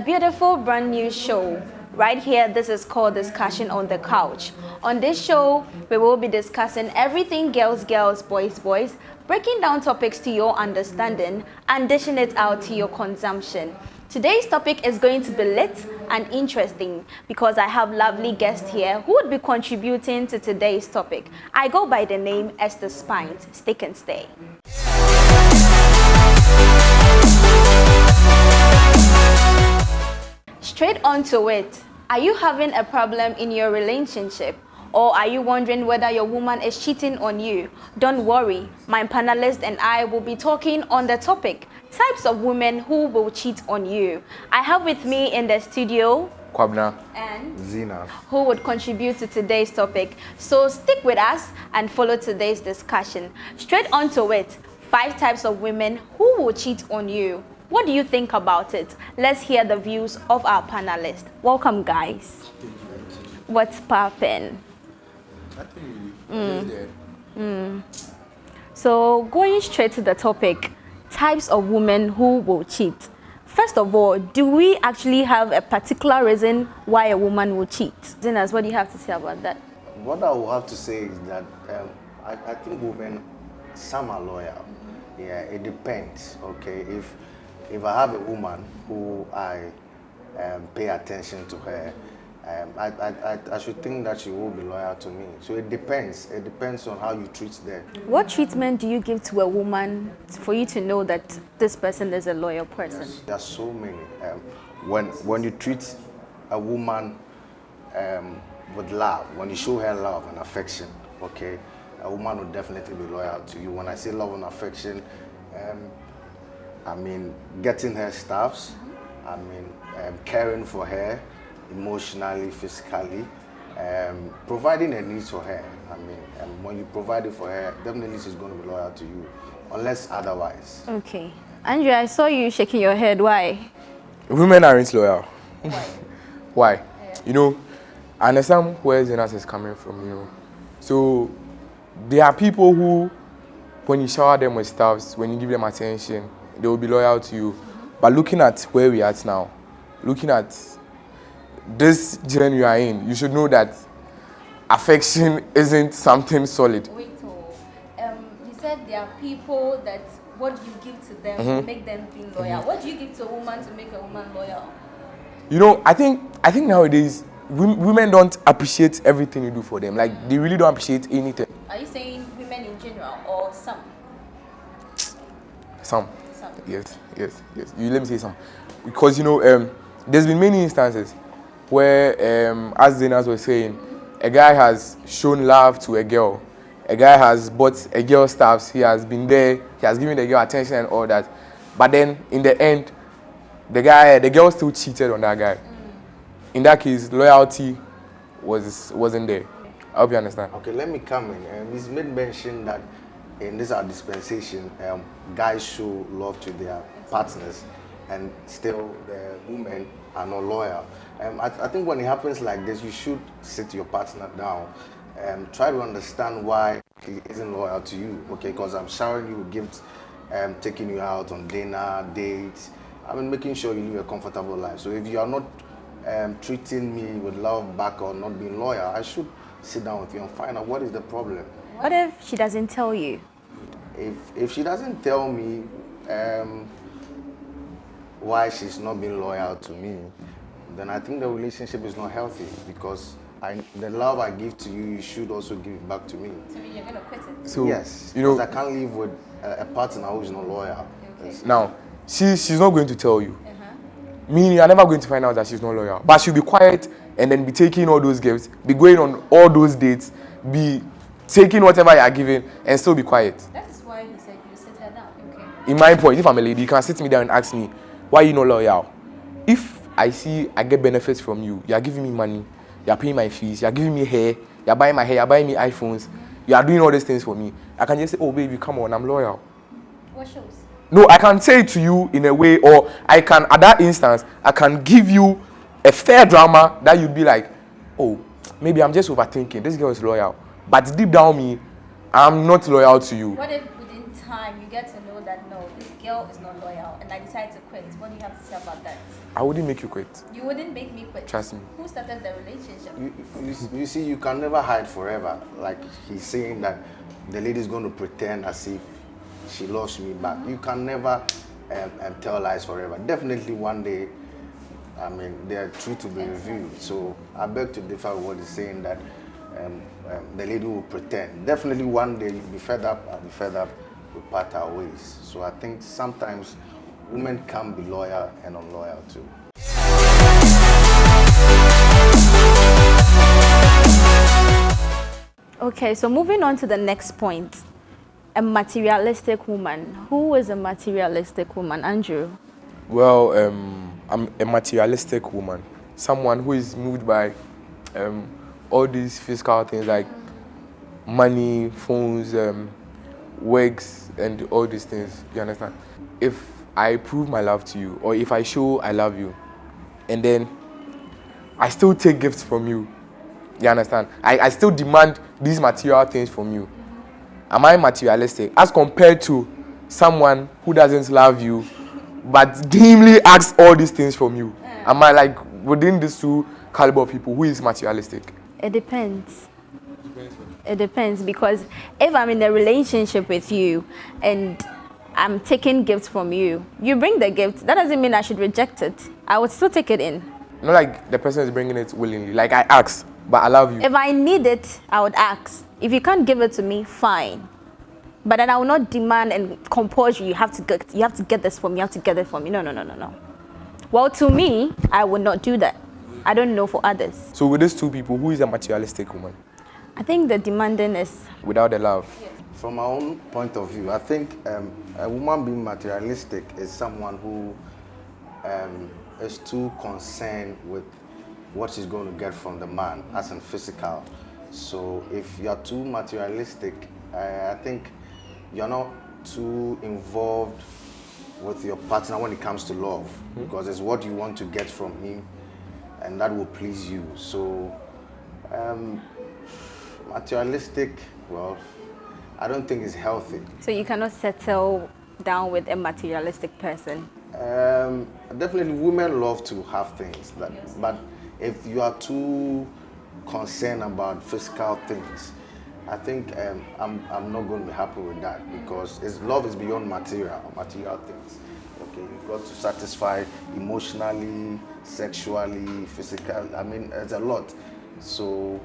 beautiful brand new show. Right here, this is called Discussion on the Couch. On this show, we will be discussing everything girls, boys, boys, breaking down topics to your understanding and dishing it out to your consumption. Today's topic is going to be lit and interesting because I have lovely guests here who would be contributing to today's topic. I go by the name Esther Spines. Stick and stay. Straight on to it. Are you having a problem in your relationship? Or are you wondering whether your woman is cheating on you? Don't worry, my panelist and I will be talking on the topic, types of women who will cheat on you. I have with me in the studio Kwabena and Zenas, who would contribute to today's topic. So stick with us and follow today's discussion. Straight on to it. 5 types of women who will cheat on you. What do you think about it? Let's hear the views of our panelists. Welcome, guys. What's poppin'? So going straight to the topic, types of women who will cheat. First of all, do we actually have a particular reason why a woman will cheat? Zenas, what do you have to say about that? What I will have to say is that I think women, some are loyal. Yeah, it depends. Okay, if I have a woman who I pay attention to her, I should think that she will be loyal to me. So it depends. It depends on how you treat them. What treatment do you give to a woman for you to know that this person is a loyal person? Yes, there are so many. When you treat a woman with love, when you show her love and affection, okay, a woman will definitely be loyal to you. When I say love and affection, I mean getting her stuffs, I mean caring for her emotionally, physically, providing her needs for her. I mean, when you provide it for her, definitely she's going to be loyal to you, unless otherwise. Okay. Andrea, I saw you shaking your head. Why? women aren't loyal. Why? Why? Yeah. You know, I understand where Zenas is coming from, you know. So there are people who, when you shower them with stuffs, when you give them attention, they will be loyal to you. But looking at where we are at now, looking at this journey you are in, you should know that affection isn't something solid. Wait, you said there are people that what you give to them make them be loyal. What do you give to a woman to make a woman loyal? You know, I think nowadays women don't appreciate everything you do for them. Like, they really don't appreciate anything. Are you saying women in general or some? Some. Yes. You let me say some. Because, you know, there's been many instances where, as Zenas was saying, a guy has shown love to a girl. A guy has bought a girl stuff. He has been there. He has given the girl attention and all that. But then, in the end, the girl still cheated on that guy. In that case, loyalty wasn't there. I hope you understand. Okay, let me come in. He's made mention that in this our dispensation, guys show love to their partners, and still the women are not loyal. I think when it happens like this, you should sit your partner down and try to understand why he isn't loyal to you. Okay, because I'm showering you with gifts, taking you out on dinner, dates. I mean, making sure you live a comfortable life. So if you are not treating me with love back or not being loyal, I should sit down with you and find out what is the problem. What if she doesn't tell you? If she doesn't tell me why she's not being loyal to me, then I think the relationship is not healthy, because the love I give to you, you should also give it back to me. So you're gonna quit it? So, yes, you know, because I can't live with a partner who is not loyal. Okay. now, she's not going to tell you. Meaning, you're never going to find out that she's not loyal. But she'll be quiet and then be taking all those gifts, be going on all those dates, be taking whatever you're giving, and still be quiet. That is why he said you sit her down. Okay. In my point, if I'm a lady, you can sit me down and ask me, why are you not loyal? If I see I get benefits from you, you're giving me money, you're paying my fees, you're giving me hair, you're buying my hair, you're buying me iPhones, you are doing all these things for me, I can just say, oh baby, come on, I'm loyal. What shows? No, I can say it to you in a way, or I can, at that instance, I can give you a fair drama that you'd be like, oh, maybe I'm just overthinking, this girl is loyal. But deep down me, I'm not loyal to you. What if within time you get to know that no, this girl is not loyal, and I decide to quit, what do you have to say about that? I wouldn't make you quit. You wouldn't make me quit. Trust me. Who started the relationship? You see, you can never hide forever. Like he's saying that the lady's going to pretend as if she loves me back. You can never tell lies forever. Definitely one day, I mean, there are truth to be revealed. So I beg to differ with what he's saying that the lady will pretend. Definitely one day you'll be fed up, I'll be fed up, we'll part our ways. So I think sometimes women can be loyal and unloyal too. Okay, so moving on to the next point. A materialistic woman. Who is a materialistic woman, Andrew? Well, I'm a materialistic woman. Someone who is moved by all these physical things like money, phones, wigs, and all these things. You understand? If I prove my love to you, or if I show I love you, and then I still take gifts from you, you understand? I still demand these material things from you. Am I materialistic? As compared to someone who doesn't love you, but dimly asks all these things from you. Am I like within these two caliber of people, who is materialistic? It depends. It depends, because if I'm in a relationship with you and I'm taking gifts from you, you bring the gift, that doesn't mean I should reject it. I would still take it in. Not like the person is bringing it willingly. Like I ask, but I love you. If I need it, I would ask. If you can't give it to me, fine. But then I will not demand and compose you. You have to get this for me. You have to get it for me. No. Well, to me, I would not do that. I don't know for others. So with these two people, who is a materialistic woman? I think the demanding is Without the love. From my own point of view, I think a woman being materialistic is someone who is too concerned with what she's going to get from the man, as in physical. So if you're too materialistic, I think you're not too involved with your partner when it comes to love, because it's what you want to get from him, and that will please you. So materialistic, well, I don't think it's healthy. So you cannot settle down with a materialistic person? Definitely women love to have things, but if you are too concerned about physical things, I think I'm not going to be happy with that, because love is beyond material things. Okay, you've got to satisfy emotionally, sexually, physically. I mean, it's a lot. So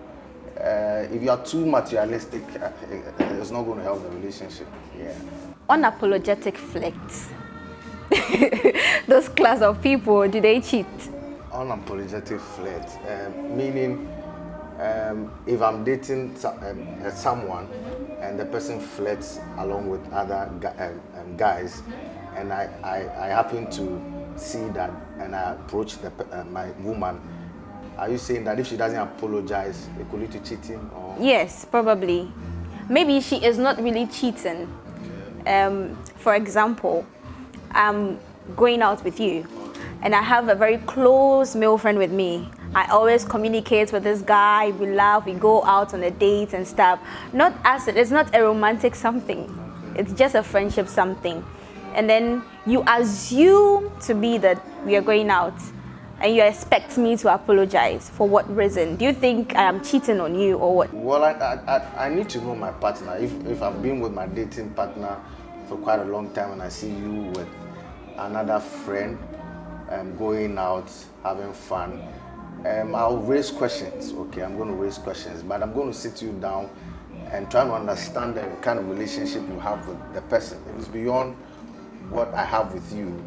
if you are too materialistic, it's not going to help the relationship. Yeah. Unapologetic flirt. Those class of people, do they cheat? Unapologetic flirt, meaning if I'm dating someone and the person flirts along with other guys, and I happen to see that and I approach my woman, are you saying that if she doesn't apologize, it could lead to cheating? Or? Yes, probably. Maybe she is not really cheating. For example, I'm going out with you and I have a very close male friend with me. I always communicate with this guy, we laugh, we go out on a date and stuff. It's not a romantic something. It's just a friendship something. And then you assume to be that we are going out and you expect me to apologize. For what reason? Do you think I am cheating on you or what? Well, I need to know my partner. If I've been with my dating partner for quite a long time and I see you with another friend going out, having fun, I'll raise questions. Okay, I'm going to raise questions, but I'm going to sit you down and try to understand the kind of relationship you have with the person. If it's beyond what I have with you,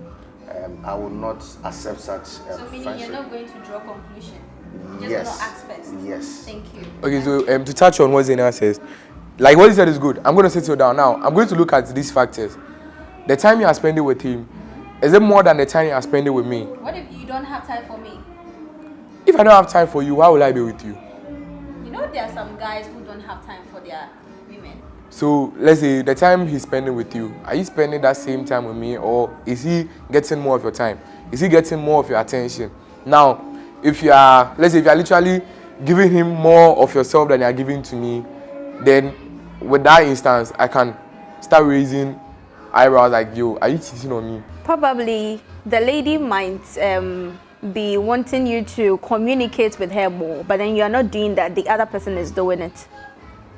I will not accept such So meaning friendship. you're not going to draw conclusion? You just Yes. want to ask first? Yes. Thank you. Okay, so to touch on what Zenas says, like what he said is good. I'm going to sit you down now. I'm going to look at these factors. The time you are spending with him, is it more than the time you are spending with me? What if you don't have time for me? If I don't have time for you, why will I be with you? You know there are some guys who don't have time for their women. So let's say the time he's spending with you, are you spending that same time with me, or is he getting more of your time? Is he getting more of your attention? Now, if you are, let's say if you are literally giving him more of yourself than you are giving to me, then with that instance, I can start raising eyebrows like, yo, are you cheating on me? Probably the lady might be wanting you to communicate with her more, but then you are not doing that. The other person is doing it.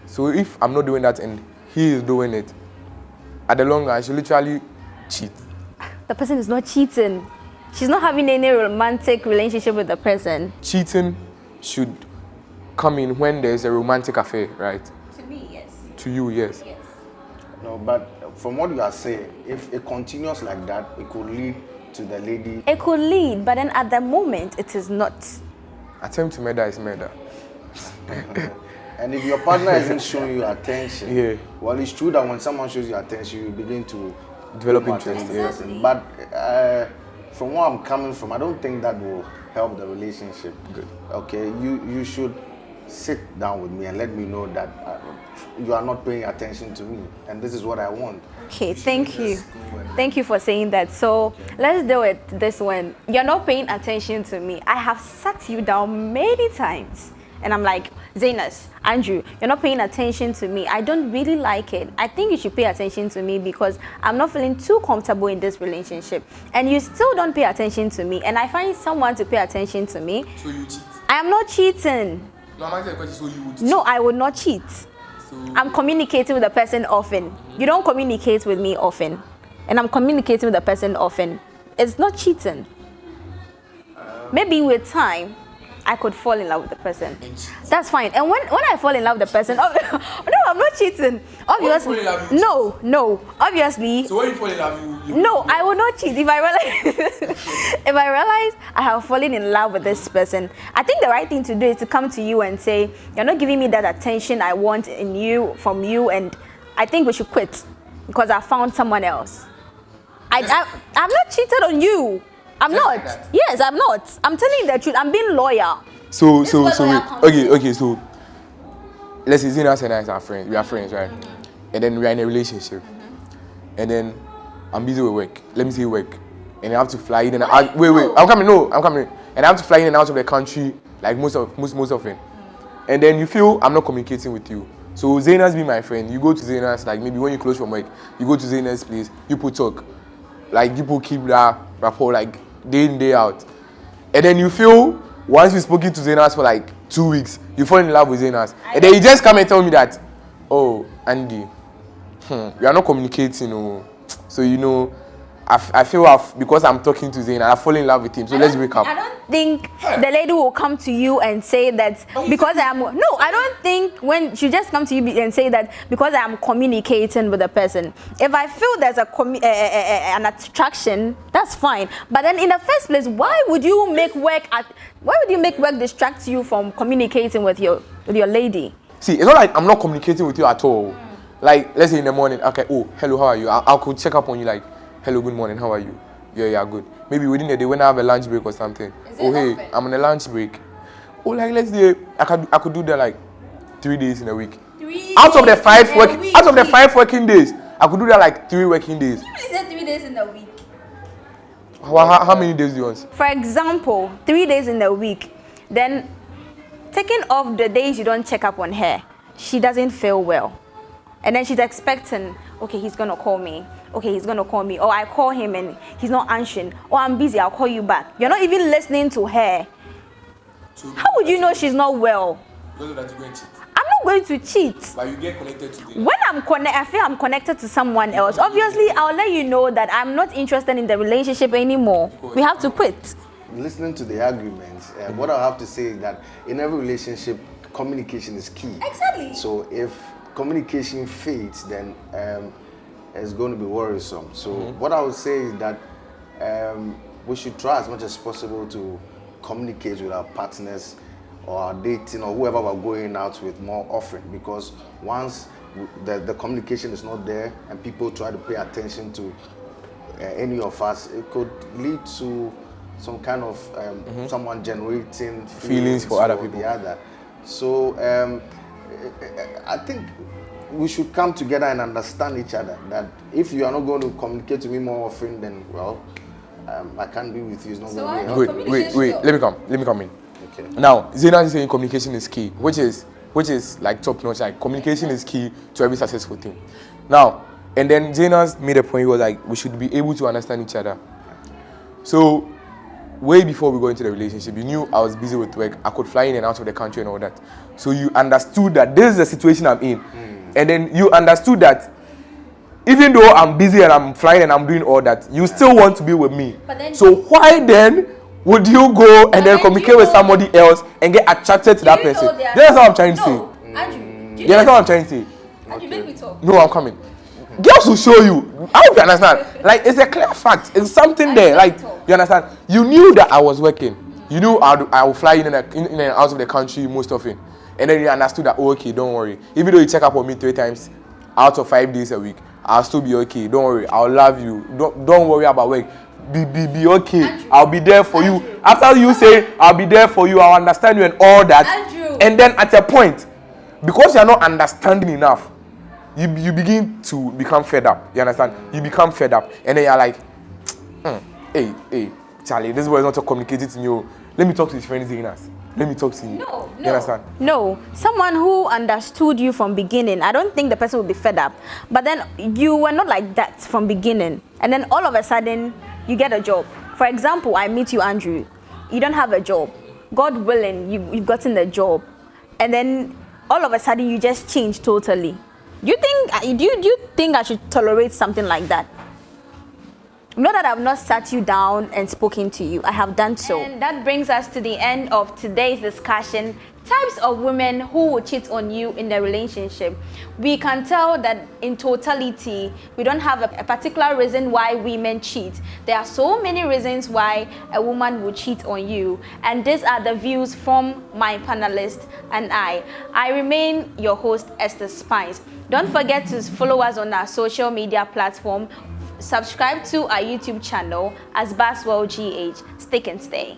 So if I'm not doing that and he is doing it, at the long run, I should literally cheat. The person is not cheating. She's not having any romantic relationship with the person. Cheating should come in when there's a romantic affair, right? To me, yes. To you, yes. Yes. No, but from what you are saying, if it continues like that, it could lead to the lady. It could lead, but then at the moment, it is not. Attempt to murder is murder. And if your partner isn't showing you attention, Yeah. well, it's true that when someone shows you attention, you begin to Develop pay more interest, attention to the yes. person. But from where I'm coming from, I don't think that will help the relationship. Good. Okay, you should sit down with me and let me know that you are not paying attention to me, and this is what I want. Okay, thank you. Thank you for saying that. So let's deal with this one. You're not paying attention to me. I have sat you down many times. And I'm like, Zenas, Andrew, you're not paying attention to me. I don't really like it. I think you should pay attention to me because I'm not feeling too comfortable in this relationship. And you still don't pay attention to me. And I find someone to pay attention to me. So you cheat? I am not cheating. No, I'm asking a question, so you would cheat? No, I would not cheat. So I'm communicating with the person often. You don't communicate with me often. And I'm communicating with the person often. It's not cheating. Maybe with time, I could fall in love with the person. That's fine. And when I fall in love with the person, no, I'm not cheating. Obviously, When you fall in love, no. Obviously, so when you fall in love, you no, I will not cheat. If I realize I have fallen in love with this person, I think the right thing to do is to come to you and say, you're not giving me that attention I want from you, and I think we should quit because I found someone else. I'm not cheated on you. I'm Just not. like that. Yes, I'm not. I'm telling you the truth. I'm being loyal. So This is what lawyer wait. comes Okay, so let's say Zenas and I are friends. We are friends, right? And then we are in a relationship. And then I'm busy with work. Let me say work. And I have to fly in and out. Wait. I'm coming. And I have to fly in and out of the country like most often. And then you feel I'm not communicating with you. So Zenas be my friend. You go to Zenas, like maybe when you close from work, you go to Zenas' place, people talk. Like people keep that rapport like day in, day out. And then you feel once you've spoken to Zenas for like 2 weeks, you fall in love with Zenas. And then you just come and tell me that, oh, Andy, we are not communicating. Oh. So, I feel because I'm talking to Zenas, I fall in love with him. So let's break up. I don't think the lady will come to you and say that because I am. No, I don't think when she just come to you and say that because I am communicating with the person. If I feel there's an attraction, that's fine. But then in the first place, why would you make work distract you from communicating with your lady? See, it's not like I'm not communicating with you at all. Like, let's say in the morning, okay, oh, hello, how are you? I could check up on you like, hello, good morning, how are you? Yeah, good. Maybe within the day when I have a lunch break or something. Oh, hey, often? I'm on a lunch break. Oh, like, let's say I could do that like 3 days in a week. Out of the 5 working days, I could do that like 3 working days. You said 3 days in the week. How many days do you want? For example, 3 days in the week. Then, taking off the days you don't check up on her, she doesn't feel well. And then she's expecting, okay, he's going to call me. Okay, he's going to call me. Or I call him and he's not answering. Or I'm busy, I'll call you back. You're not even listening to her. So How would you know she's not well? Because of that, you're going to cheat. I'm not going to cheat. But you get connected to them. When I feel I'm connected to someone else, obviously I'll let you know that I'm not interested in the relationship anymore. We have to quit. Listening to the arguments, what I have to say is that in every relationship, communication is key. Exactly. So if communication fades, then it's going to be worrisome. So what I would say is that we should try as much as possible to communicate with our partners or our dating or whoever we're going out with more often, because once the communication is not there and people try to pay attention to any of us, it could lead to some kind of someone generating Feelings for other people. the other. So I think we should come together and understand each other, that if you are not going to communicate to me more often, then well, I can't be with you. It's not going to be helpful. Wait, let me come in. Okay. Now, Zenas is saying communication is key, which is like top notch. Like communication is key to every successful thing. Now, And then Zenas made a point. He was like, we should be able to understand each other. So way before we go into the relationship, you knew I was busy with work. I could fly in and out of the country and all that. So you understood that this is the situation I'm in. And then you understood that even though I'm busy and I'm flying and I'm doing all that, you still want to be with me. So why then would you go and then communicate with somebody else and get attracted to that person? That's what I'm trying to say. Andrew, That's what I'm trying to say. Andrew, make me talk. No, I'm coming. Girls will show you. I hope you understand. Like, it's a clear fact. It's something there. Like, you understand? You knew that I was working. You knew I would fly in and out of the country most often. And then you understood that, oh, okay, don't worry. Even though you check up on me 3 times out of 5 days a week, I'll still be okay. Don't worry. I'll love you. Don't worry about work. Be okay. Andrew, I'll be there for you. After you say, I'll be there for you, I'll understand you and all that. Andrew. And then at a point, because you're not understanding enough, you begin to become fed up. You understand? You become fed up. And then you're like, hey, Charlie, this boy is not communicating to me. Let me talk to his friend Zenas. Let me talk to him. No. You understand? No. Someone who understood you from beginning, I don't think the person will be fed up. But then you were not like that from beginning. And then all of a sudden, you get a job. For example, I meet you, Andrew. You don't have a job. God willing, you've gotten the job. And then all of a sudden, you just change totally. Do you think I should tolerate something like that? Not that I've not sat you down and spoken to you. I have done so. And that brings us to the end of today's discussion. Types of women who will cheat on you in a relationship. We can tell that in totality, we don't have a particular reason why women cheat. There are so many reasons why a woman will cheat on you. And these are the views from my panelist and I. I remain your host, Esther Spines. Don't forget to follow us on our social media platform. Subscribe to our YouTube channel as BuzzwellGh. Stick and stay.